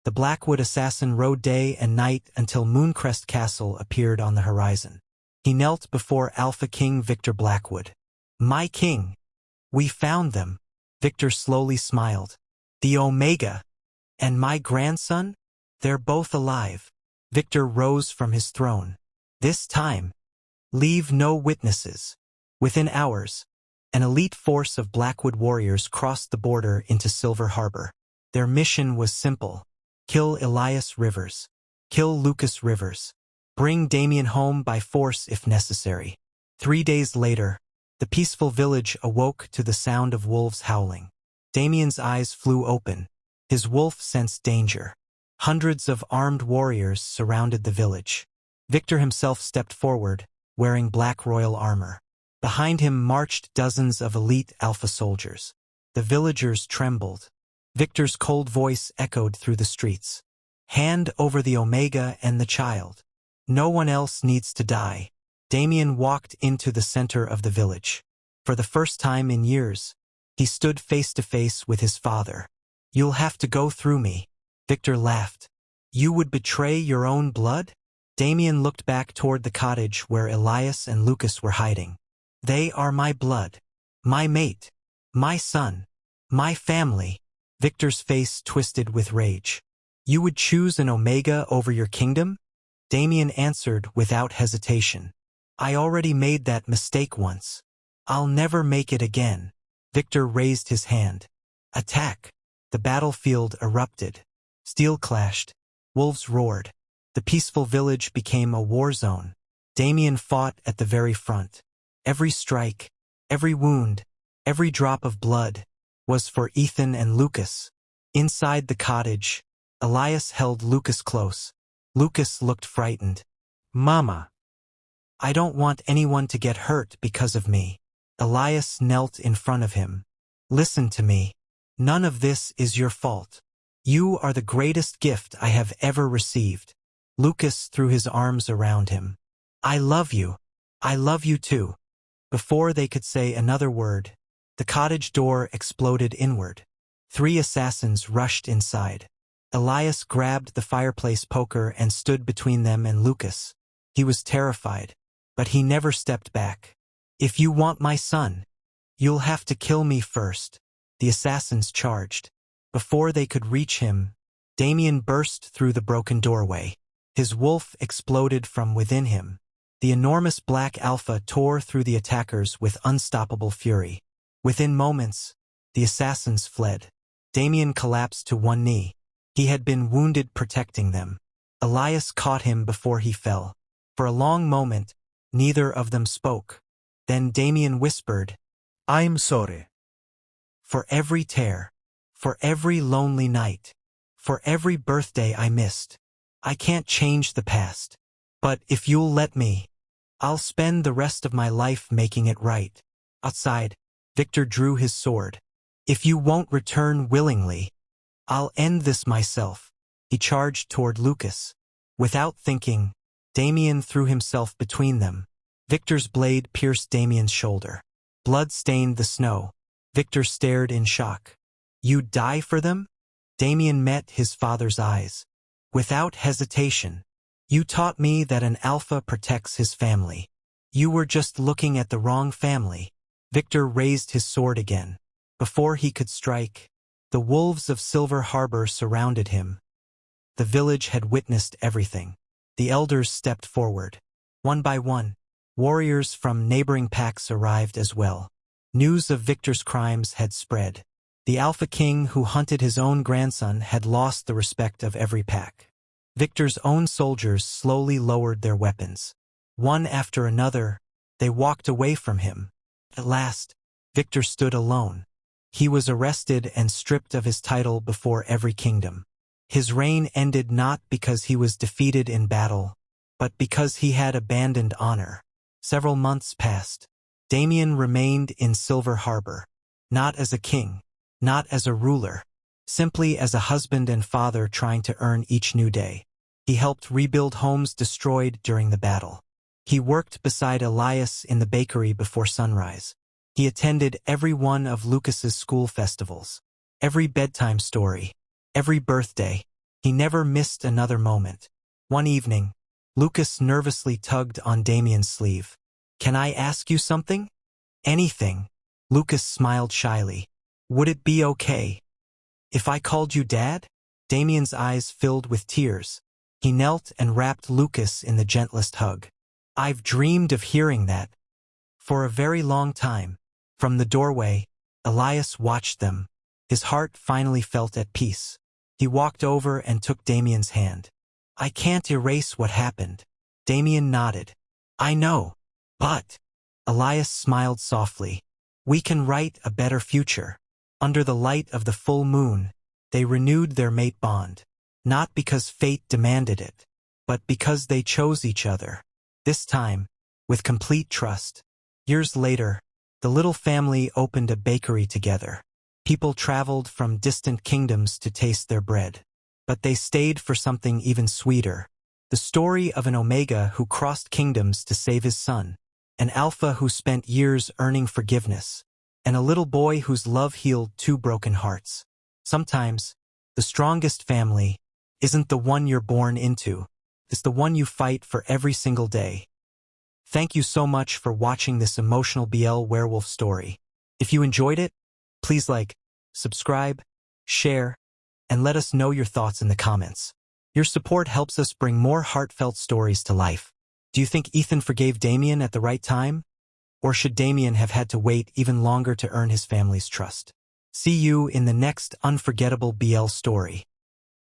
The Blackwood assassin rode day and night until Mooncrest Castle appeared on the horizon. He knelt before Alpha King Victor Blackwood. "My king! We found them." Victor slowly smiled. "The Omega! And my grandson? They're both alive." Victor rose from his throne. "This time, leave no witnesses." Within hours, an elite force of Blackwood warriors crossed the border into Silver Harbor. Their mission was simple: kill Elias Rivers. Kill Lucas Rivers. Bring Damien home by force if necessary. 3 days later, the peaceful village awoke to the sound of wolves howling. Damien's eyes flew open. His wolf sensed danger. Hundreds of armed warriors surrounded the village. Victor himself stepped forward, wearing black royal armor. Behind him marched dozens of elite alpha soldiers. The villagers trembled. Victor's cold voice echoed through the streets. "Hand over the Omega and the child. No one else needs to die." Damien walked into the center of the village. For the first time in years, he stood face to face with his father. "You'll have to go through me." Victor laughed. "You would betray your own blood?" Damien looked back toward the cottage where Elias and Lucas were hiding. "They are my blood. My mate. My son. My family." Victor's face twisted with rage. "You would choose an Omega over your kingdom?" Damien answered without hesitation. "I already made that mistake once. I'll never make it again." Victor raised his hand. "Attack!" The battlefield erupted. Steel clashed. Wolves roared. The peaceful village became a war zone. Damien fought at the very front. Every strike, every wound, every drop of blood was for Ethan and Lucas. Inside the cottage, Elias held Lucas close. Lucas looked frightened. "Mama, I don't want anyone to get hurt because of me." Elias knelt in front of him. "Listen to me. None of this is your fault. You are the greatest gift I have ever received." Lucas threw his arms around him. "I love you. I love you too." Before they could say another word, the cottage door exploded inward. 3 assassins rushed inside. Elias grabbed the fireplace poker and stood between them and Lucas. He was terrified, but he never stepped back. "If you want my son, you'll have to kill me first." The assassins charged. Before they could reach him, Damien burst through the broken doorway. His wolf exploded from within him. The enormous black alpha tore through the attackers with unstoppable fury. Within moments, the assassins fled. Damien collapsed to one knee. He had been wounded protecting them. Elias caught him before he fell. For a long moment, neither of them spoke. Then Damien whispered, "I'm sorry. For every tear, for every lonely night, for every birthday I missed. I can't change the past. But if you'll let me, I'll spend the rest of my life making it right." Outside, Victor drew his sword. "If you won't return willingly, I'll end this myself." He charged toward Lucas. Without thinking, Damien threw himself between them. Victor's blade pierced Damien's shoulder. Blood stained the snow. Victor stared in shock. "You'd die for them?" Damien met his father's eyes. Without hesitation, "You taught me that an alpha protects his family. You were just looking at the wrong family." Victor raised his sword again. Before he could strike, the wolves of Silver Harbor surrounded him. The village had witnessed everything. The elders stepped forward. One by one, warriors from neighboring packs arrived as well. News of Victor's crimes had spread. The Alpha King who hunted his own grandson had lost the respect of every pack. Victor's own soldiers slowly lowered their weapons. One after another, they walked away from him. At last, Victor stood alone. He was arrested and stripped of his title before every kingdom. His reign ended not because he was defeated in battle, but because he had abandoned honor. Several months passed. Damien remained in Silver Harbor, not as a king, not as a ruler, simply as a husband and father trying to earn each new day. He helped rebuild homes destroyed during the battle. He worked beside Elias in the bakery before sunrise. He attended every one of Lucas's school festivals, every bedtime story, every birthday. He never missed another moment. One evening, Lucas nervously tugged on Damien's sleeve. "Can I ask you something?" "Anything." Lucas smiled shyly. "Would it be okay if I called you Dad?" Damien's eyes filled with tears. He knelt and wrapped Lucas in the gentlest hug. "I've dreamed of hearing that for a very long time." From the doorway, Elias watched them. His heart finally felt at peace. He walked over and took Damien's hand. "I can't erase what happened." Damien nodded. "I know. But," Elias smiled softly, "we can write a better future." Under the light of the full moon, they renewed their mate bond. Not because fate demanded it, but because they chose each other. This time, with complete trust. Years later, the little family opened a bakery together. People traveled from distant kingdoms to taste their bread. But they stayed for something even sweeter. The story of an Omega who crossed kingdoms to save his son, an Alpha who spent years earning forgiveness, and a little boy whose love healed two broken hearts. Sometimes, the strongest family isn't the one you're born into. It's the one you fight for every single day. Thank you so much for watching this emotional BL werewolf story. If you enjoyed it, please like, subscribe, share, and let us know your thoughts in the comments. Your support helps us bring more heartfelt stories to life. Do you think Ethan forgave Damien at the right time? Or should Damien have had to wait even longer to earn his family's trust? See you in the next unforgettable BL story.